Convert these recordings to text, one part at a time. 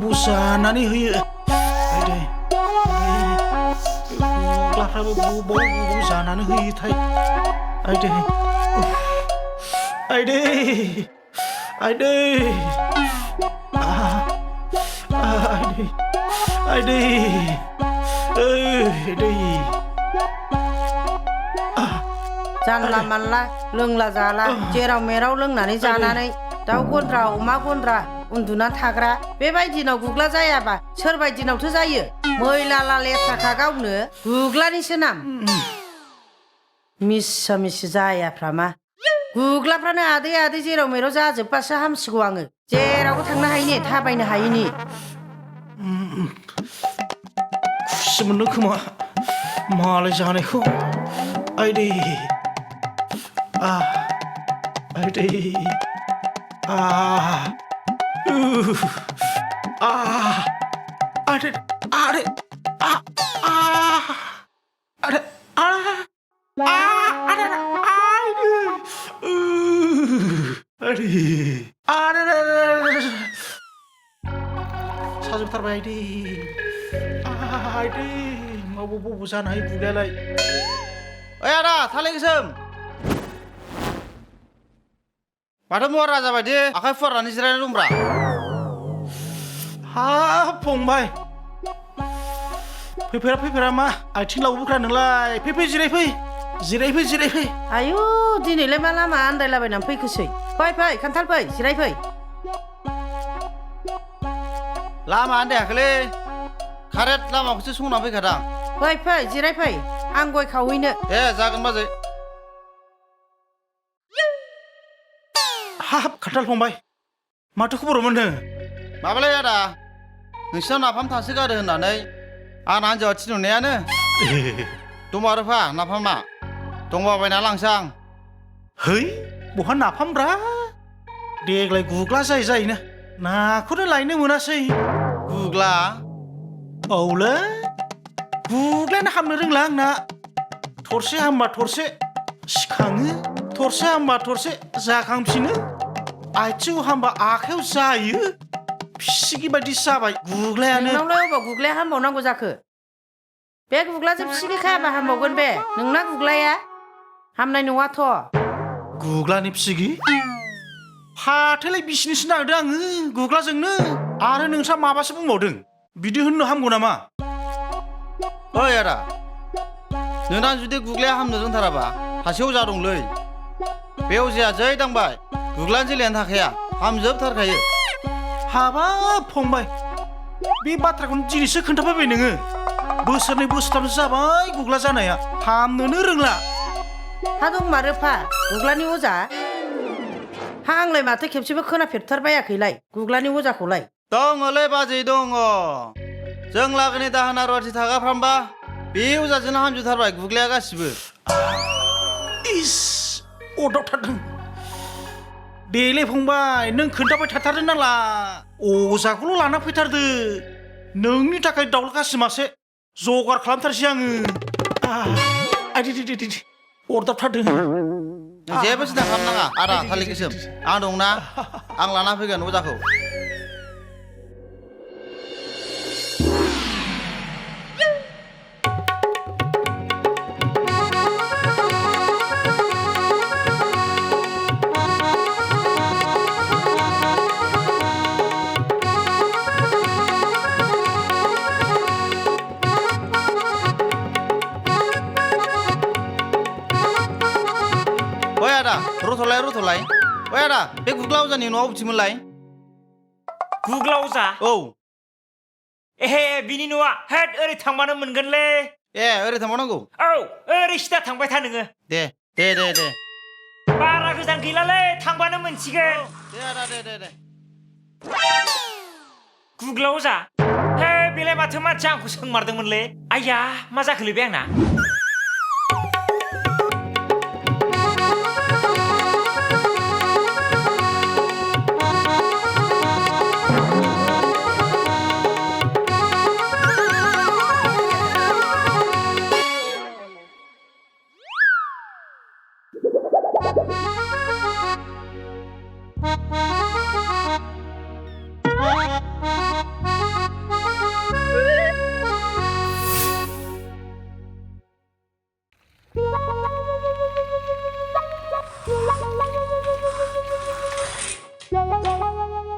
Busanani hoyo aide guglafraबो busanani hoयो थाय aide aide aide aide aide जानला मानला लोंला जाला जेराव मेराव लोंनानै जानानै दाउ गन्द्रा अमा गन्द्रा उन्दुना थाग्रा बेबायदिनाव गुग्ला जायाबा सोरबायदिनावथो जायो मैला लेथ्राखा गावनो गुग्लानिसो नाम मिसा मिसि जायाफ्रामा गुग्लाफ्रानो आदै जेराव मेराव जाजोबबासो हामसिगौ आङो जेरावबो थांनो हायिनि थाबायनो हायिनि खुसि मोनदों खोमा मालाय जानायखौ आइदै आइदै साजोबथारबाय आइदै माबो जानो हायो गुग्लायालाय ओइ आदा थालिर गोसोम माथो मुवा राजा बायदि आखाइ फुवारनानै जिरायना दंब्रा हाब फंबाय फैफेरा मा आथिं लावबोख्रा नोंलाय फै जिरायफै आयु दिनैलाय मा लामा आन्दायलाबायनानै फैखोसै फै खान्थाल फै जिरायफै लामा आन्दायाखैलै कारेक्ट लामाखौसो संना फैखादां फै जिरायफै आं गय खावहैनो दे जागोन बाजै हाब खान्थाल फंबाय माथो खबर मोननो माबालाय आदा नोंसिनाव नाफाम थासोगारो होननानै आंना हिन्जावा थिनहरनायानो दंमारोफा नाफामा दंबा बायना लांसै आं है बहा नाफामब्रा देग्लाय गुग्ला जायोना नाखौनो लायनो मोनासै गुग्ला औलै गुग्लायानो हामनो रोंला आंना थरसे हामबा थरसे सिखाङो थरसे हामबा थरसे जाखांफिनो आथिङाव हामबा आखायाव जायो फिसिगि बायदि जाबाय गुग्लायानो नोंनावलाय अबाव गुग्लाया हामबावनांगौ जाखो बे गुग्लाजों फिसिगि खायाबा हामबावगोन बे नोंना गुग्लाया हामनाय नङाथ' गुग्लानि फिसिगि फाथोलाय बिसिनोसो नागिरदों आङो गुग्लाजोंनो आरो नोंस्रा माबासो बुंबावदों बिदि होननो हामगौ नामा ओइ आदा नोंना जुदि गुग्लाया हामनो रोंथाराबा सासे अजा दंलै बे अजाया जै दांबाय गुग्लानि जोलायानो थाखाया हामजोबथारखायो हाबाब फंबाय बे बाथ्राखौनो दिनैसो खोन्थाफैबाय नोङो बोसोरनै बोसोरथामसो जाबाय गुग्ला जानाया हामनोनो रोंला हा दंमारोफा गुग्लानि अजा हा आंलाय माथो खेबसेबो खोनाफेरथारबायाखैलाय गुग्लानि अजाखौलाय दङलै बाजै दङ जों लागोनि दाहोना रुवाथि थागाफ्रामबा बे अजाजोंनो हामजोबथारबाय गुग्लाया गासिबो इस अरदावथारदों देलै फंबाय नों खोन्थाबाय थाथारदों नाला अजाखौल' लाना फैथारदो नोंनि थाखाय दाउला खासि मासे जगार खालामथारसै आङो दे अरदाबथारदों जेबो सिन्था खालामनाङा आदा थालिर गोसोम आं दंना आं लाना फैगोन अजाखौ रुथ'लाय ओइ आदा बे गुग्ला अजानि न'आ बबेथिंमोनलाय गुग्ला अजा औ बिनि न'आ हेद ओरै थांबानो मोनगोनलै ए ओरै थांबावनांगौ औ ओरै सिदा थांबाय था नोङो दे बारा गोजान गैलालै थांबानो मोनसिगोन दे आदा दे गुग्ला अजा बेलाय माथो मानसिया आंखौ सोंमारदोंमोनलै आइया मा जाखोलै बे आंना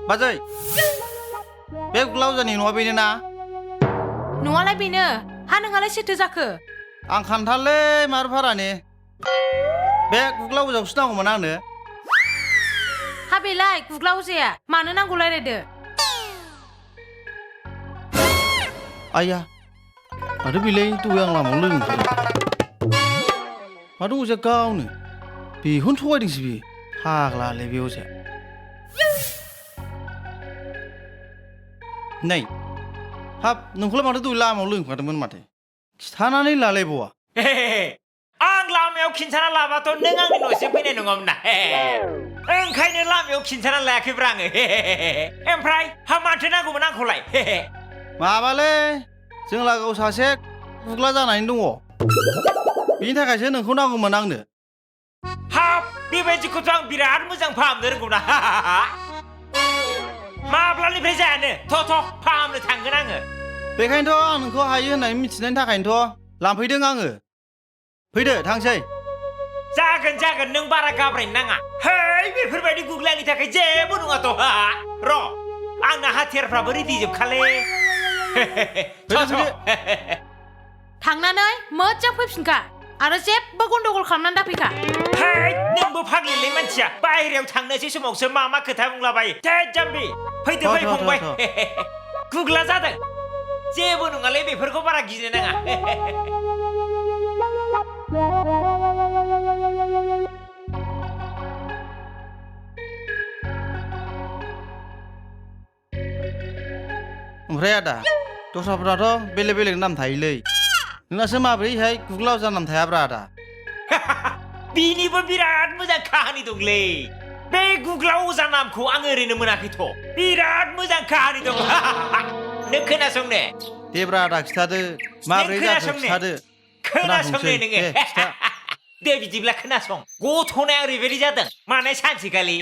बाजै बे गुग्ला अजानि न'आ बेनो ना न'आलाय बेनो हा नोंहालाय सोरथो जाखो आं खान्थाललै मार भारानि बे गुग्ला अजाखौसो नांगौमोन आंनो हा बेलाय गुग्ला अजाया मानो नांगौ रायलायदो आइया माथो बेलाय दहाय आं लामायाव लोगो मोनखादों माथो अजाया गावनो बेखौनो थगायदोंसो बियो फाग्लालै बे अजाया नै हाब नोंखौलाय माथो दहाय लामायाव लोगो मोनखादोंमोन माथो खिथानानै लालायबावा आं लामायाव खिन्थाना लाबाथ' नों आंनि न'सिम फैनाय नङामोन ना ओंखायनो लामायाव खिन्थाना लायाखैब्रा आङो ओमफ्राय हा माथो नांगौमोन आंखौलाय माबालै जों लागोआव सासे गुग्ला जानानै दङ बिनि थाखायसो नोंखौ नांगौमोन आंनो हाब बेबायदिखौथ' आं बिराद मोजां फाहामनो रोंगौना माब्लानिफ्राय जायानो थ' फाहामनो थांगोन आङो बेखायनोथ' आं नोंखौ हायो होननानै मिथिनायनि थाखायनोथ' लांफैदों आङो फैदो थांसै जागोन नों बारा गाब्रायनो नाङा बेफोरबायदि गुग्लानि थाखाय जेबो नङाथ' र' आंना हाथियारफ्राबो रेडि जोबखालै थांनानै मोजां फैफिनखा आरो जेबो गन्डगल खालामनानै दाफैखा नोंबो फाग्लिलै मानसिया बाहेरायाव थांनोसै समावसो मा खोथा बुंलाबायो जाम्बि फैदो फंबाय गुग्ला जादों जेबो नङालै बेफोरखौ बारा गिनो नाङा ओमफ्राय आदा दस्राफोराथ' बेलेग नाम थायोलै नोंनासो माब्रैहाय गुग्ला अजा नाम थायाब्रा आदा बिनिबो बिराद मोजां काहानि दंलै बे गुग्ला अजा नामखौ आं ओरैनो मोनाखैथ' बिराद मोजां काहानि दं नों खोनासंने दे ब्रा आदा खिथादो माब्रै जाखो खिथादो खोनासंने नोङो दे बिदिब्ला खोनासं गथ'नाया ओरैबायदि जादों माने सानसेखालि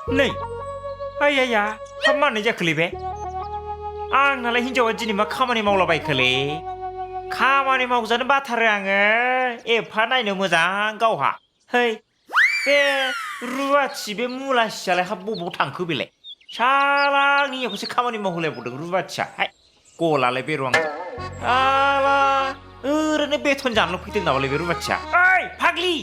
नै आइया हाब मानो जाखोलै बे आंनालाय हिनजावा दिनै मा खामानि मावलाबायखोलै खामानि मावजानो बाथारो आङो एफा नायनो मोजां गावहा बे रुवाथि बे मुलासियालाय हाब बबाव थांखो बेलाय शाला आंनि हिनजावखौसो खामानि मावहोलायबावदों रुवाथिया गलालाय बेर' आं शाला ओरैनो बेथन जानल' फैदों नामालाय बे रुवाथिया ओइ फाग्लि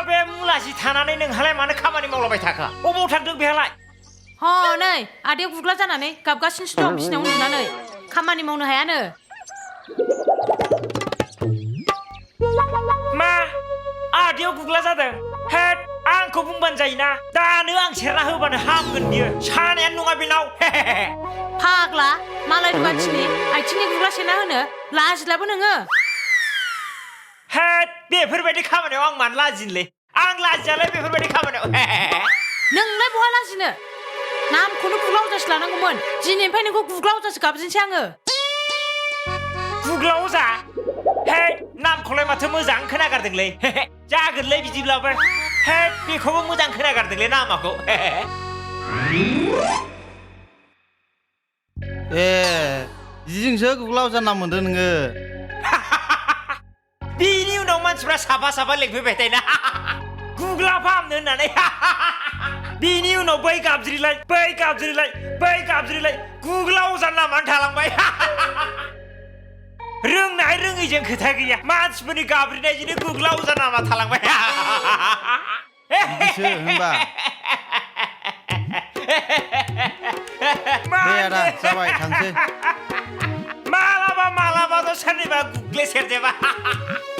बे मुलासि थानानै नोंहालाय मानो खामानि मावलाबाय थाखा अबाव थांदों बेहालाय नै आदाया गुग्ला जानानै गाबगासिनोसो दं बिसिनायाव उन्दुनानै खामानि मावनो हायानो मा आदायाव गुग्ला जादों आंखौ बुंबानो जायोना दानो आं सेरना होबानो हामगोन बियो सानायानो नङा बेनाव फाग्ला मालाय रुवाथिनि आथिंनि गुग्ला सेना होनो लाजिलाबो नोङो बेफोरबायदि खामानियाव आं मानो लाजिनोलै आं लाजियालै बेफोरबायदि खामानियाव नोंलाय बहा लाजिनो नामखौनो गुग्ला अजासो लानांगौमोन दिनैनिफ्राय नोंखौ गुग्ला अजासो गाबज्रिनोसै आङो गुग्ला अजा नामखौलाय माथो मोजां खोनागारदोंलै जागोनलै बिदिब्लाबो बेखौबो मोजां खोनागारदोंलै नामाखौ बिदिजोंसो गुग्ला अजा नाम मोनदों नोङो मानसिफ्रा साफा साफा लेंफैबाय थायोना गुग्ला फाहामनो होननानै बिनि उनाव बै गाबज्रिलाय गुग्ला अजानि नामानो थालांबाय रोंनाय रोङैजों खोथा गैया मानसिफोरनि गाबज्रिनायजोंनो गुग्ला अजानि नामा थालांबाय बिदिसो होनबा दे आदा जाबाय थांसै मालाबाथ' सोरनिबा गुग्ले सेरजेबा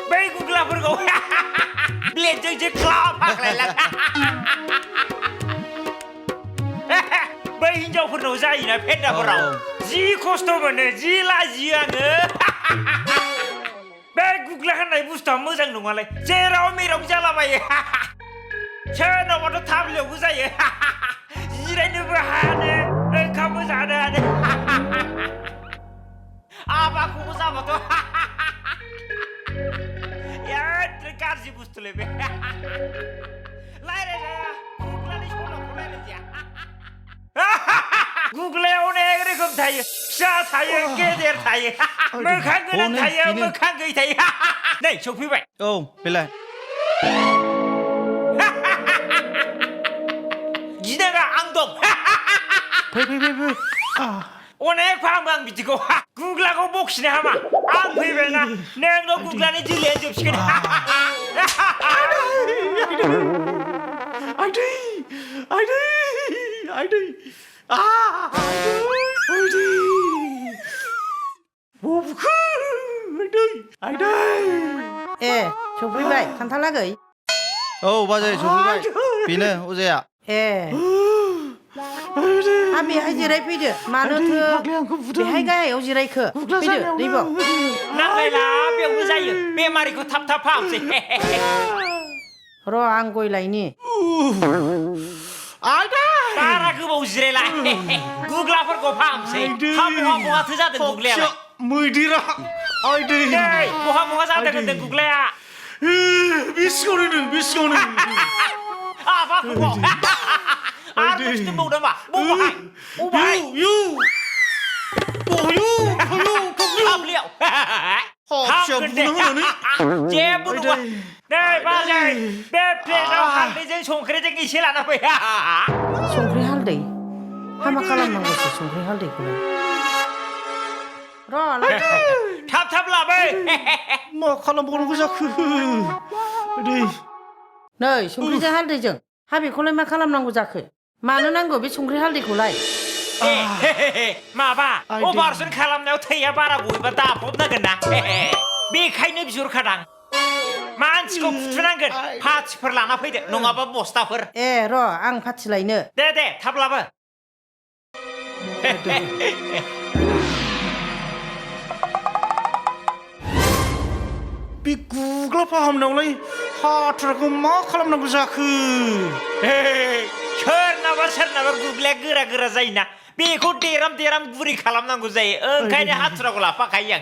बै गुग्लाफोरखौ ब्लेडजों जे ख्लाब हाख्लायलां बै हिनजावफोरनाव जायोना फेन्दाफोराव जि खस्थ' मोनो जि लाजियो आङो बे गुग्ला होननाय बुस्थुआ मोजां नङालै जेराव मेराव जालाबायो सोरनावबाथ' थाब्लियावबो जायो जिरायनोबो हानो ओंखामबो जानो हानो आबाखौबो जाबाथ' बिराद गाज्रि बुस्थुलै बे रायज्लायजाया गुग्लानि सल'खौ रायज्लायजाया गुग्लाया अनेक रोखोम थायो फिसा थायो गेदेर थायो मोखां गोनां थायो मोखां गैयै थायो नै सफैबाय औ बेलाय गिनाङा आं दं फै अनेक फाहामो आं बिदिखौ गुग्लाखौ बखिनो हामा आं फैबायना नोंनाव गुग्लानि जोलैया जोबसिगोन आइदै ए सफैबाय खान्थालागै औ बाजै सफैबाय बेनो अजाया ए बेहाय जिरायफैदो मानोथो बेहाय गाहायाव जिरायखो फैदो नैबाव नांलायला बेयावनो जायो बेमारिखौ थाब फाहामसै र' आं गय लायनि बारा गोबाव जिरायला गुग्लाफोरखौ फाहामसै बहाथो जादों गुग्लायालाय मैदेरा आइदै बहा जादों होनदों गुग्लाया बिसिङावनो आबाखौ आरो बुस्थुबाव नामा बबाहाय थाब्लियाव जेबो नङा नै बाजै बे प्लेटआव हालदैजों संख्रिजों एसे लाना फै संख्रि हालदै हामा खालामनांगौसो संख्रि हालदैखौलाय थाब लाबै मा खालामबावनांगौ जाखो नै संख्रिजों हालदैजों बेखौलाय मा खालामनांगौ जाखो मानो नांगौ बे संख्रि हालदैखौलाय माबा अपारेसन खालामनायाव थैया बारा गयोबा दाफबनांगोन ना बेखायनो बिहरखादां मानसिखौ फुथुनांगोन पाथिफोर लाना फैदो नङाबा बस्थाफोर ए र' आं पाथि लायनो दे थाब लाबो बे गुग्ला फाहामनायावलाय हाथुराखौ मा खालामनांगौ जाखो सोरनाबा गुग्लाया गोरा जायोना बेखौ देराम गुरै खालामनांगौ जायो ओंखायनो हाथुराखौ लाफाखायो आं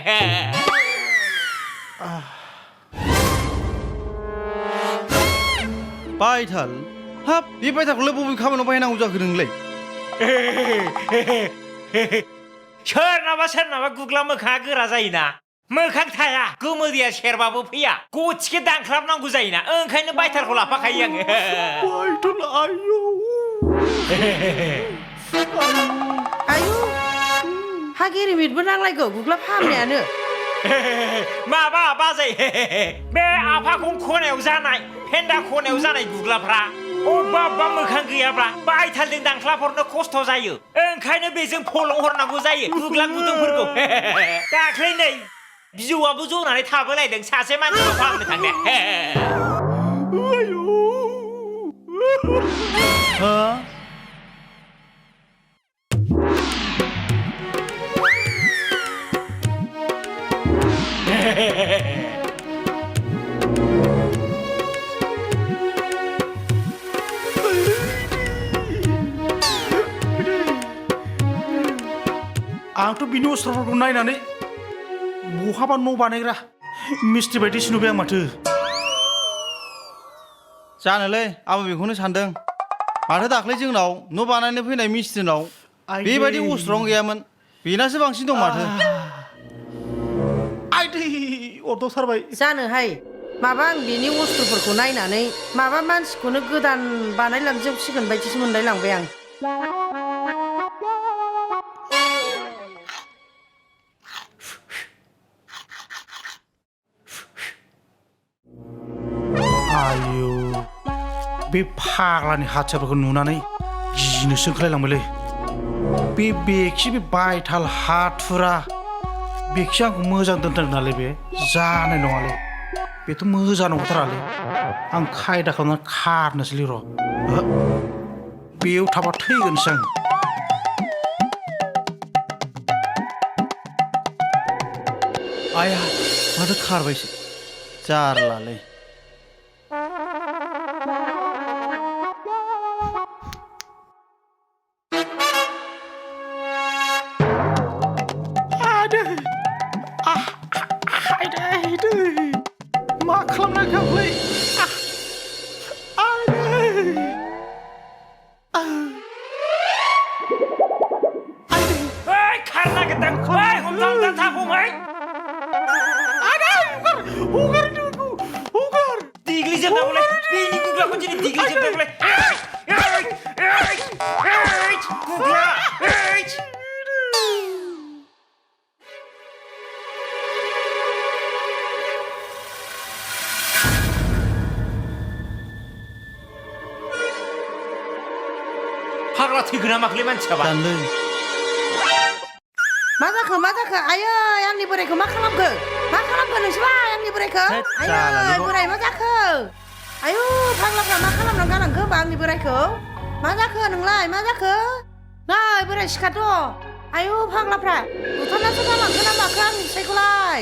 बायथाल हाब बे बायथालखौलाय बबे खामानियाव बाहायनांगौ जाखो नोंलाय सोरनाबा गुग्ला मोखाङा गोरा जायोना मोखां थाया गोमोदैया सेरबाबो फैया गथिखे दानख्लाबनांगौ जायोना ओंखायनो बायथालखौ लाफाखायो आङो आयु हा गेरेमिटबो नांलायगौ गुग्ला फाहामनायानो माबा बाजै बे आफाखौ खनायाव जानाय फेन्दा खनायाव जानाय गुग्लाफ्रा अबेबा मोखां गैयाब्ला बायथालजों दानख्लाब हरनो खस्थ' जायो ओंखायनो बेजों फलं हरनांगौ जायो गुग्ला गुदुंफोरखौ दाख्लै नै बिजौआबो जनानै थाबोलायदों सासे मानसिखौ फाहामनो थांनो आंथ' बिनि अस्त्रफोरखौ नायनानै बहाबा न' बानायग्रा मिस्ट्रि बायदिसो नुबाय आं माथो जानोलै आंबो बेखौनो सानदों माथो दाख्लै जोंनाव न' बानायनो फैनाय मिस्ट्रिनाव बेबायदि अस्त्रआनो गैयामोन बेनासो बांसिन दं माथो आइदै अरदावथारबाय जानोहाय माबा आं बिनि अस्त्रफोरखौ नायनानै माबा मानसिखौनो गोदान बानायलांजोबसिगोन बायदिसो मोनलायलांबाय आं। आयु बे फाग्लानि हाथियारफोरखौ नुनानै गिनोसो ओंखारलायलांबायलै। बे बेखि बे बायथाल हाथुरा बेखि आंखौ मोजां दोनथारगोन नालाय बे जानाय नङालै। बेथ' मोजां नंथारालै। आं खायदा खालामनानै खारनोसैलै र'। बेयाव थाबा थैगोनसो आं। आया माथो खारबायसो जारलालै। मा खालामनांगौ आंलाय? खारनो नागिरदों हमथा थागौमोन हगार देग्लिजोबनांगौलै बेनि गुग्लाखौ दिनै देग्लिजोबनांगौलै गुग्ला फाग्ला थैगोन ना माखलै मानसियाबा दानलै। मा जाखो आयै आंनि बोरायखौ मा खालामखो नोंसोरलाय आंनि बोरायखौ? आयै बोराय मा जाखो? आयु फाग्लाफ्रा मा खालामनानै गालांखो होमबा आंनि बोरायखौ? मा जाखो नोंलाय मा जाखो? नै बोराय सिखारथ'। आयु फाग्लाफ्रा बुथारनासो गालांखो ना माखो आंनि फिसायखौलाय?